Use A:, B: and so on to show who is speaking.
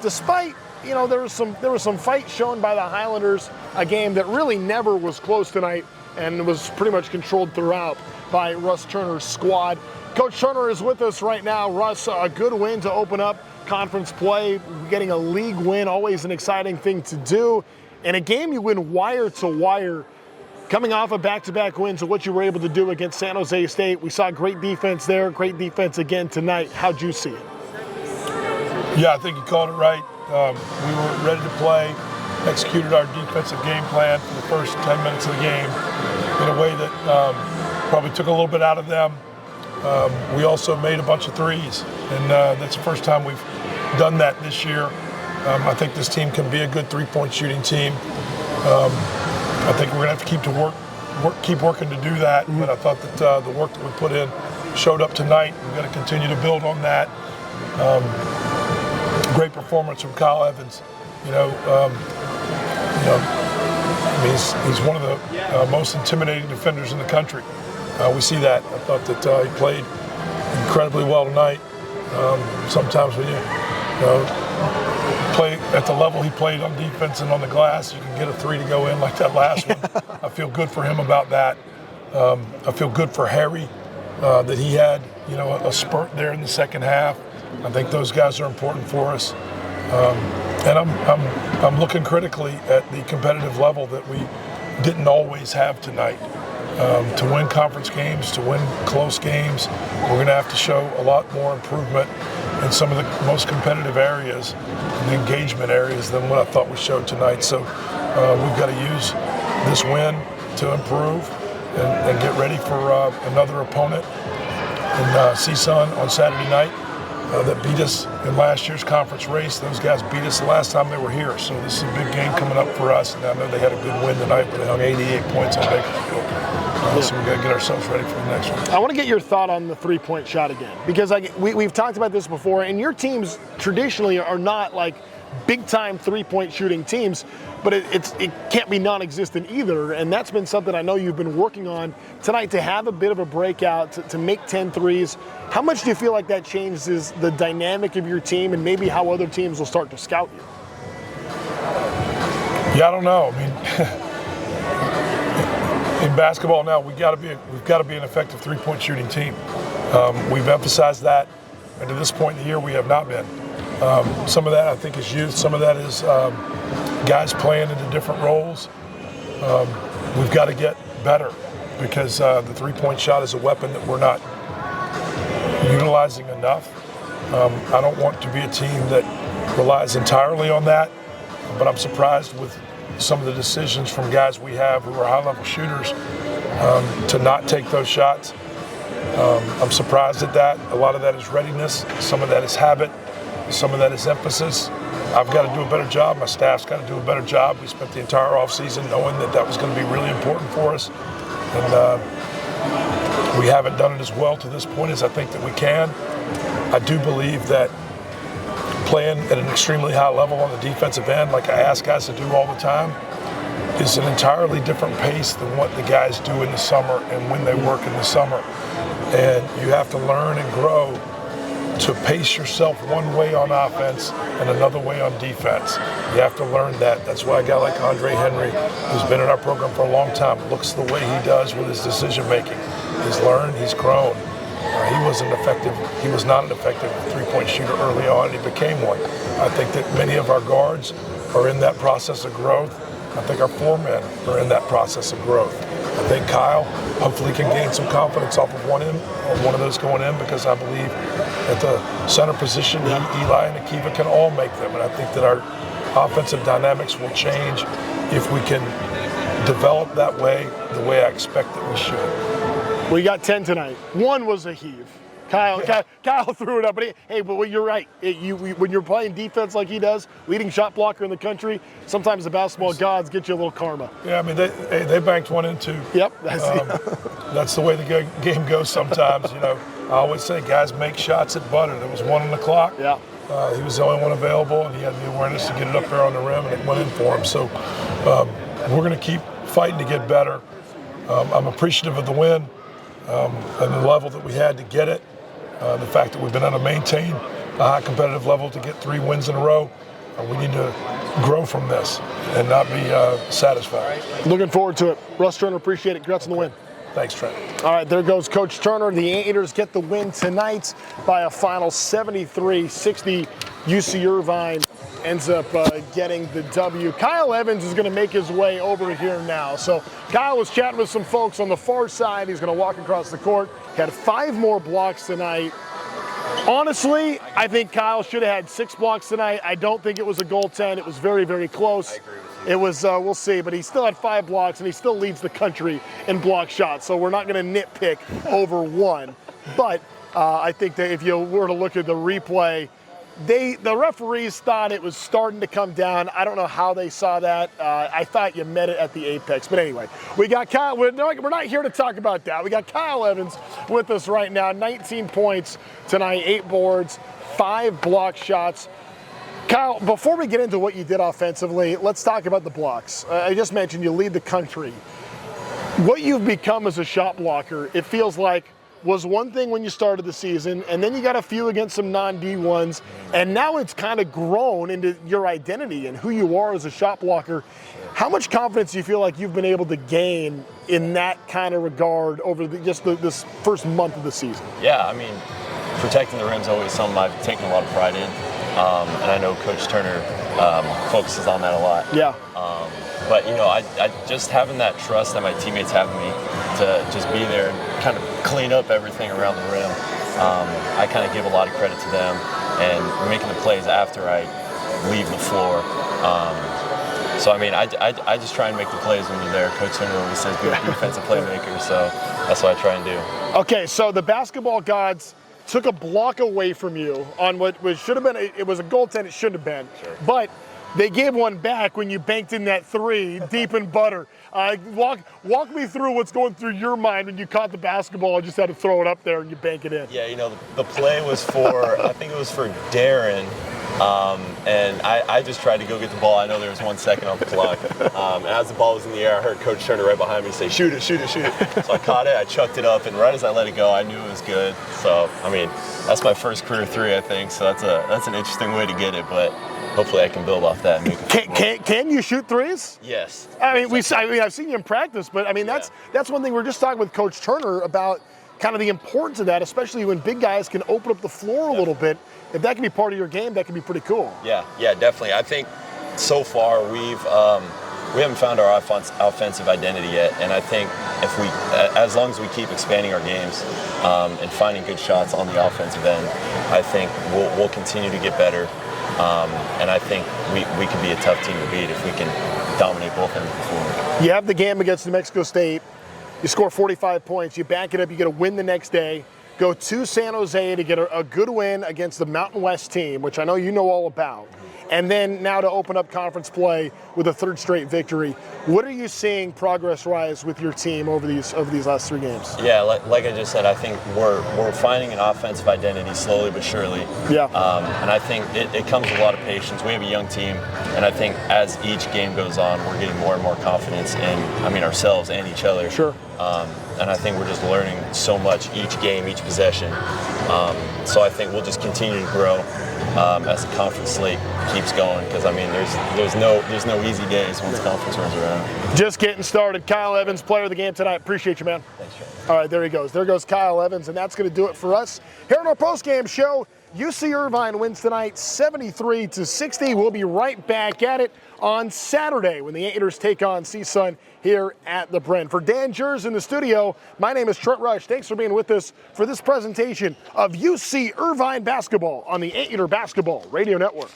A: despite, there was some fight shown by the Highlanders, a game that really never was close tonight and was pretty much controlled throughout by Russ Turner's squad. Coach Turner is with us right now. Russ, a good win to open up conference play, getting a league win, always an exciting thing to do. And a game you win wire to wire, coming off a back-to-back wins of what you were able to do against San Jose State. We saw great defense there, great defense again tonight. How'd you see it?
B: Yeah, I think you called it right. We were ready to play, executed our defensive game plan for the first 10 minutes of the game in a way that probably took a little bit out of them. We also made a bunch of threes, and that's the first time we've done that this year. I think this team can be a good three-point shooting team. I think we're going to have to keep working to do that, but I thought that the work that we put in showed up tonight. We're going to continue to build on that. Great performance from Kyle Evans. He's one of the most intimidating defenders in the country. We see that. I thought that he played incredibly well tonight. Sometimes when you play at the level he played on defense and on the glass, you can get a three to go in like that last one. I feel good for him about that. I feel good for Harry that he had a spurt there in the second half. I think those guys are important for us. And I'm looking critically at the competitive level that we didn't always have tonight. To win conference games, to win close games, we're going to have to show a lot more improvement in some of the most competitive areas, the engagement areas, than what I thought we showed tonight. So we've got to use this win to improve and get ready for another opponent in CSUN on Saturday night that beat us in last year's conference race. Those guys beat us the last time they were here. So this is a big game coming up for us. And I know they had a good win tonight, but they hung 88 points on Bakersfield. So we've got to get ourselves ready for the next one. I
A: want to get your thought on the three-point shot again, because we've talked about this before, and your teams traditionally are not like big-time three-point shooting teams, but it can't be non-existent either, and that's been something I know you've been working on tonight, to have a bit of a breakout, to make 10 threes. How much do you feel like that changes the dynamic of your team and maybe how other teams will start to scout you?
B: Yeah, I don't know. I mean, in basketball now, we've got to be an effective three-point shooting team. We've emphasized that, and to this point in the year, we have not been. Some of that, I think, is youth. Some of that is guys playing into different roles. We've got to get better, because the three-point shot is a weapon that we're not utilizing enough. I don't want to be a team that relies entirely on that, but I'm surprised with some of the decisions from guys we have who are high-level shooters to not take those shots. I'm surprised at that. A lot of that is readiness. Some of that is habit. Some of that is emphasis. I've got to do a better job. My staff's got to do a better job. We spent the entire offseason knowing that was going to be really important for us. And we haven't done it as well to this point as I think that we can. I do believe that playing at an extremely high level on the defensive end, like I ask guys to do all the time, is an entirely different pace than what the guys do in the summer and when they work in the summer. And you have to learn and grow to pace yourself one way on offense and another way on defense. You have to learn that. That's why a guy like Andre Henry, who's been in our program for a long time, looks the way he does with his decision making. He's learned, he's grown. He was not an effective three-point shooter early on, and he became one. I think that many of our guards are in that process of growth. I think our foremen are in that process of growth. I think Kyle hopefully can gain some confidence off of one of those going in, because I believe at the center position, Eli and Akiva can all make them. And I think that our offensive dynamics will change if we can develop that way, the way I expect that we should.
A: We got 10 tonight. One was a heave. Kyle threw it up, but you're right. When you're playing defense like he does, leading shot blocker in the country, sometimes the basketball gods get you a little karma.
B: Yeah, I mean, they banked one in too.
A: Yep.
B: That's the way the game goes sometimes. I always say guys make shots at butter. There was one on the clock.
A: Yeah.
B: He was the only one available, and he had the awareness to get it up there on the rim, and it went in for him. So we're going to keep fighting to get better. I'm appreciative of the win and the level that we had to get it. The fact that we've been able to maintain a high competitive level to get 3 wins in a row. We need to grow from this and not be satisfied.
A: Looking forward to it. Russ Turner, appreciate it. Congrats on the win.
B: Thanks, Trent.
A: All right, there goes Coach Turner. The Anteaters get the win tonight by a final 73-60. UC Irvine ends up getting the W. Kyle Evans is going to make his way over here now. So Kyle was chatting with some folks on the far side. He's going to walk across the court. He had 5 more blocks tonight. Honestly, I think Kyle should have had 6 blocks tonight. I don't think it was a goaltend. It was very, very close.
C: I agree with you.
A: It was, we'll see, but he still had 5 blocks, and he still leads the country in block shots. So we're not going to nitpick over 1. But I think that if you were to look at the replay, the referees thought it was starting to come down. I don't know how they saw that. I thought you met it at the apex. But anyway, we got Kyle. We're not here to talk about that. We got Kyle Evans with us right now. 19 points tonight, 8 boards, 5 block shots. Kyle, before we get into what you did offensively, let's talk about the blocks. I just mentioned you lead the country. What you've become as a shot blocker, it feels like, was one thing when you started the season, and then you got a few against some non-D1s, and now it's kind of grown into your identity and who you are as a shot blocker. How much confidence do you feel like you've been able to gain in that kind of regard over this first month of the season?
C: Yeah, I mean, protecting the rim is always something I've taken a lot of pride in. And I know Coach Turner focuses on that a lot.
A: Yeah.
C: But, you know, I just having that trust that my teammates have in me to just be there and kind of clean up everything around the rim, I kind of give a lot of credit to them and making the plays after I leave the floor. So, I mean, I just try and make the plays when you're there. Coach Turner always says be a defensive playmaker, so that's what I try and do.
A: Okay, so the basketball gods took a block away from you on what should have been, it was a goaltend, it shouldn't have been.
C: Sure.
A: But they gave one back when you banked in that 3 deep in butter. Walk me through what's going through your mind when you caught the basketball and just had to throw it up there and you bank it in.
C: Yeah, you know, the play was for, I think it was for Darren. And I just tried to go get the ball. I know there was 1 second on the clock. And as the ball was in the air, I heard Coach Turner right behind me say, shoot it, shoot it, shoot it. So I caught it, I chucked it up, and right as I let it go, I knew it was good. So, I mean, that's my first career 3, I think. So that's an interesting way to get it, but hopefully I can build off that and make it.
A: Can you shoot 3s?
C: Yes.
A: I mean, I've seen you in practice, but I mean, that's one thing. We're just talking with Coach Turner about kind of the importance of that, especially when big guys can open up the floor a little bit. If that can be part of your game, that can be pretty cool.
C: Yeah, definitely. I think so far we haven't found our offensive identity yet, and I think if as long as we keep expanding our games and finding good shots on the offensive end, I think we'll continue to get better. And I think we can be a tough team to beat if we can dominate both ends of the floor.
A: You have the game against New Mexico State. You score 45 points. You back it up. You get a win the next day. Go to San Jose to get a good win against the Mountain West team, which I know you know all about. And then now to open up conference play with a 3rd straight victory. What are you seeing progress-wise with your team over these last 3 games?
C: Yeah, like I just said, I think we're finding an offensive identity slowly but surely.
A: Yeah.
C: And I think it comes with a lot of patience. We have a young team, and I think as each game goes on, we're getting more and more confidence in, ourselves and each other.
A: Sure.
C: And I think we're just learning so much each game, each possession. So I think we'll just continue to grow as the conference slate keeps going. Because there's no easy days once conference rolls around.
A: Just getting started. Kyle Evans, player of the game tonight. Appreciate you, man.
C: Thanks, Trey.
A: All right, there he goes. There goes Kyle Evans, and that's going to do it for us here on our postgame show. UC Irvine wins tonight 73-60. We'll be right back at it on Saturday when the Anteaters take on CSUN here at the Bren. For Dan Jers in the studio, my name is Trent Rush. Thanks for being with us for this presentation of UC Irvine basketball on the Anteater Basketball Radio Network.